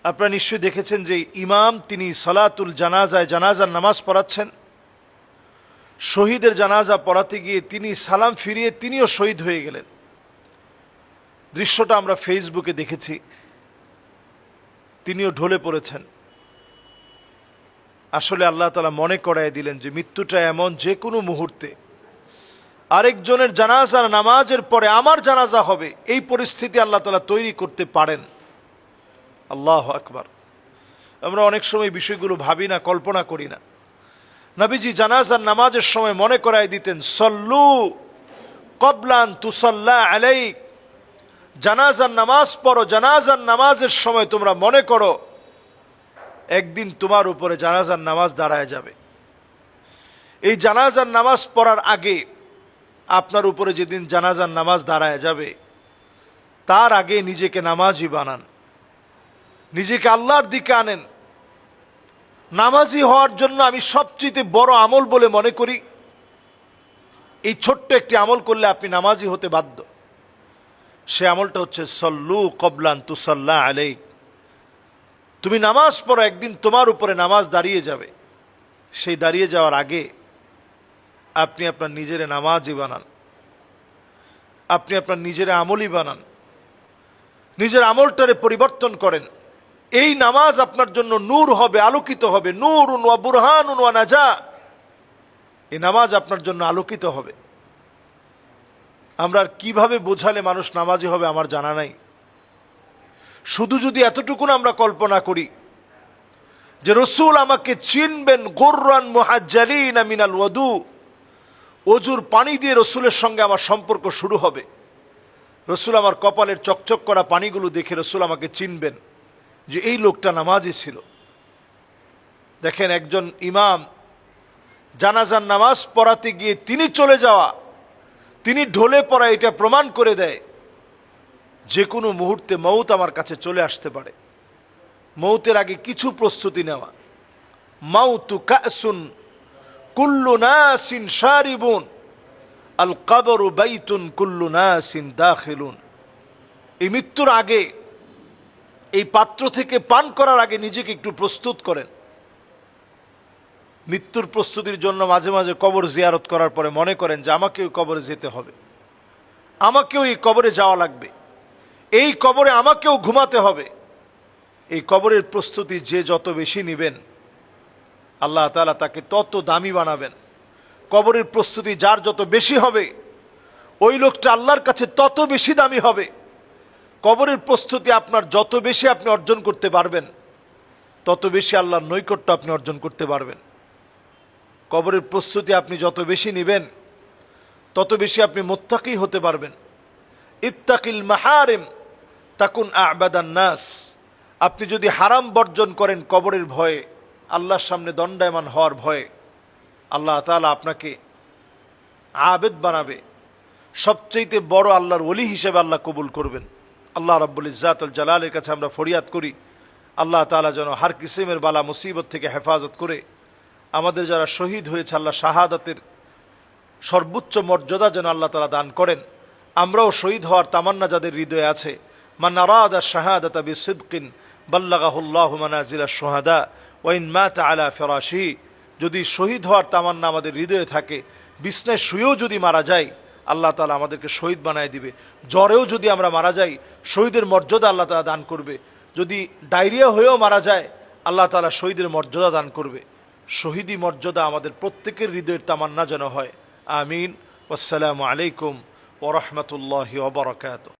আপনারা নিশ্চয়ই দেখেছেন যে ইমাম তিনি সালাতুল জানাজায় জানাজার নামাজ পড়াচ্ছেন। শহীদের জানাজা পড়াতে গিয়ে তিনি সালাম ফিরিয়ে তিনিও শহীদ হয়ে গেলেন। দৃশ্যটা আমরা ফেসবুকে দেখেছি। তিনিও ঢলে পড়েছেন। আসলে আল্লাহ তাআলা মনে করায় দিলেন যে মৃত্যুটা এমন, যে কোনো মুহূর্তে আরেকজনের জানাজার নামাজের পরে আমার জানাজা হবে, এই পরিস্থিতি আল্লাহ তাআলা তৈরি করতে পারেন। আল্লাহু আকবার। আমরা অনেক সময় বিষয়গুলো ভাবি না, কল্পনা করি না। নবীজি জানাজার নামাজের সময় মনে করায় দিতেন, সল্লু কবলান তুসাল্লা আলাইক, জানাজার নামাজ পড়ো, জানাজার নামাজের সময় তোমরা মনে করো একদিন তোমার উপরে জানাজার নামাজ দাঁড়ায় যাবে। এই জানাজার নামাজ পড়ার আগে, আপনার উপরে যেদিন জানাজার নামাজ দাঁড়ায় যাবে, তার আগে নিজেকে নামাজি বানান, নিজেকে আল্লাহর দিকে আনেন। নামাজি হওয়ার জন্য আমি সবচেয়ে বড় আমল বলে মনে করি, এই ছোট্ট একটি আমল করলে আপনি নামাজি হতে বাধ্য। সে আমলটা হচ্ছে সল্লু কবলান তুসাল্লা আলাইক। তুমি নামাজ পড়ো, একদিন তোমার উপরে নামাজ দাঁড়িয়ে যাবে। সেই দাঁড়িয়ে যাওয়ার আগে আপনি আপনার নিজের নামাজি বানান, আপনি আপনার নিজের আমলি বানান, নিজের আমলটারে পরিবর্তন করেন। এই নামাজ আপনার জন্য নূর হবে, আলোকিত হবে। নূরুন ওয়া বুরহানুন ওয়া নাজা, এই নামাজ আপনার জন্য আলোকিত হবে। আমরা কিভাবে বোঝালে মানুষ নামাজি হবে আমার জানা নাই। শুধু যদি এতটুকুন আমরা কল্পনা করি যে রসুল আমাকে চিনবেন, গুররান মুহাজ্জালিনা মিনাল ওয়াদু, অজুর পানি দিয়ে রসুলের সঙ্গে আমার সম্পর্ক শুরু হবে। রসুল আমার কপালের চকচক করা পানিগুলো দেখে রসুল আমাকে চিনবেন যে এই লোকটা নামাজি ছিল। দেখেন, একজন ইমাম জানাজার নামাজ পড়াতে গিয়ে তিনি চলে যাওয়া, তিনি ঢলে পড়া, এটা প্রমাণ করে দেয় যে কোনো মুহূর্তে মউত আমার কাছে চলে আসতে পারে। মউতের আগে কিছু প্রস্তুতি নেওয়া। মাউতু কাসুন কুল্লু নাসিন শারিবুন, আল কবরু বাইতুন কুল্লু নাসিন দাখিলুন। এই মৃত্যুর আগে, এই পাত্র থেকে পান করার আগে নিজেকে একটু প্রস্তুত করেন। মৃত্যুর প্রস্তুতির জন্য মাঝে মাঝে কবর জিয়ারত করার পরে মনে করেন যে আমাকেও কবরে যেতে হবে, আমাকেও এই কবরে যাওয়া লাগবে, এই কবরে আমাকেও ঘুমাতে হবে। এই কবরের প্রস্তুতি যে যত বেশি নেবেন, আল্লাহ তাআলা তাকে তত দামি বানাবেন। কবরের প্রস্তুতি যার যত বেশি হবে, ওই লোকটা আল্লাহর কাছে তত বেশি দামি হবে। কবরের প্রস্তুতি আপনার যত বেশি আপনি অর্জন করতে পারবেন, তত বেশি আল্লাহর নৈকট্য আপনি অর্জন করতে পারবেন। কবরের প্রস্তুতি আপনি যত বেশি নেবেন, তত বেশি আপনি মুত্তাকি হতে পারবেন। ইত্তাকিল মাহারিম তাকুন আ'বাদান নাস। আপনি যদি হারাম বর্জন করেন কবরের ভয়ে, আল্লাহর সামনে দণ্ডায়মান হওয়ার ভয়ে, আল্লাহ তাআলা আপনাকে আবেদ বানাবে। সবচেয়ে বড় আল্লাহর ওলি হিসেবে আল্লাহ কবুল করবেন। আল্লাহ রাব্বুল ইজ্জাত আল জালালের কাছে আমরা ফরিয়াদ করি, আল্লাহ তাআলা যেন হার কিসিমের বালা মুসিবত থেকে হেফাজত করে আমাদের যারা শহীদ হয়েছে, আল্লাহ শাহাদাতের সর্বোচ্চ মর্যাদা যেন আল্লাহ তাআলা দান করেন। আমরাও শহীদ হওয়ার তামান্না যাদের হৃদয়ে আছে, মান আরাদা শাহাদাতা বিসিদকিন বাল্লাগাহুল্লাহু মানাজিলাশ শুহাদা ওয়া ইন মাতা আলা ফিরাশিহি। যদি শহীদ হওয়ার তামান্না আমাদের হৃদয়ে থাকে, বিছনায় শুয়েও যদি মারা যায়, আল্লাহ তাআলা আমাদেরকে শহীদ বানায় দিবে। জ্বরেও যদি আমরা মারা যাই, শহীদের মর্যাদা আল্লাহ তাআলা দান করবে। যদি ডায়রিয়া হয়েও মারা যায়, আল্লাহ তাআলা শহীদের মর্যাদা দান করবে। শহীদি মর্যাদা আমাদের প্রত্যেকের হৃদয়ের তামান্না যেন হয়। আমিন। আসসালামু আলাইকুম ওয়া রাহমাতুল্লাহি ওয়া বারাকাতুহু।